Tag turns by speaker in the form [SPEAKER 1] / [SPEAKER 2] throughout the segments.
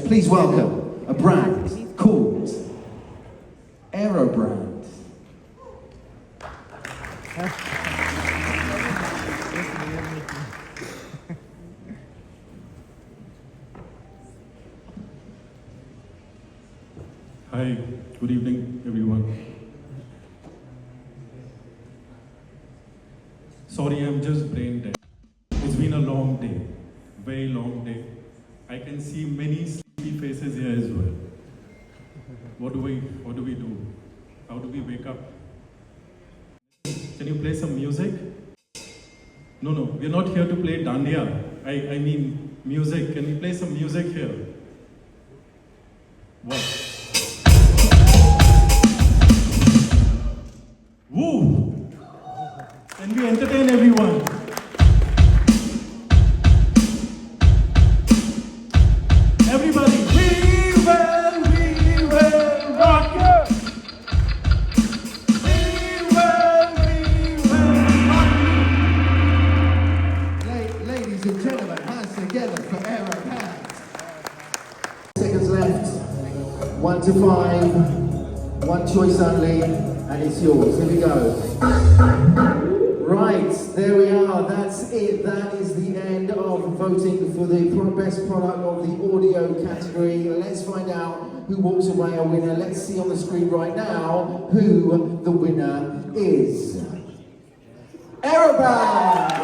[SPEAKER 1] please welcome a brand called Reimagined.
[SPEAKER 2] Hi, good evening, everyone. Sorry, I'm just brain dead. It's been a long day, very long day. I can see many sleepy faces here as well. What do we do? How do we wake up? Can you play some music? No, we're not here to play dandiya. I mean music. Can we play some music here? What? Woo! Can we entertain everyone? Everybody, we will rock you! We will rock you!
[SPEAKER 1] Ladies and gentlemen, hands together for Reimagined. Seconds left. 1 to 5. One choice only. And it's yours. Here we go. Right, there we are. That's it. That is the end of voting for the best product of the audio category. Let's find out who walks away a winner. Let's see on the screen right now who the winner is. Reimagined!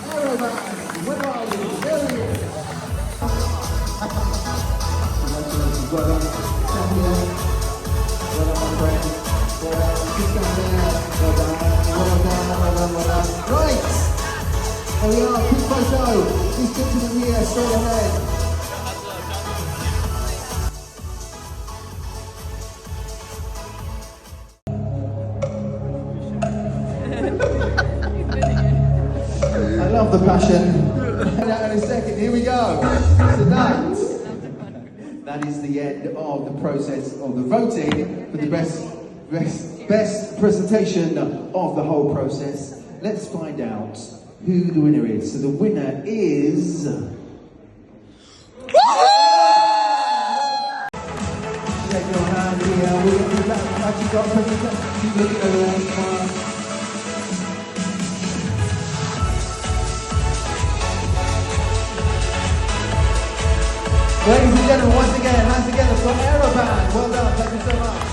[SPEAKER 1] Reimagined! Where are you? There he is. Congratulations. Well done. Champion. Well done, my friend. Well done. Just down there. Well done. Right. There we are. Quick photo. This gentleman here, straight ahead. I love the passion. And out in a second. Here we go. Tonight. That is the end of the process of the voting for the best presentation of the whole process. Let's find out who the winner is. So the winner is... Take your hand here. We're going to do that. Actually got presentation. Keep looking around. Come on. Ladies and gentlemen, once again, hands together for Reimagined. Well done, thank you so much.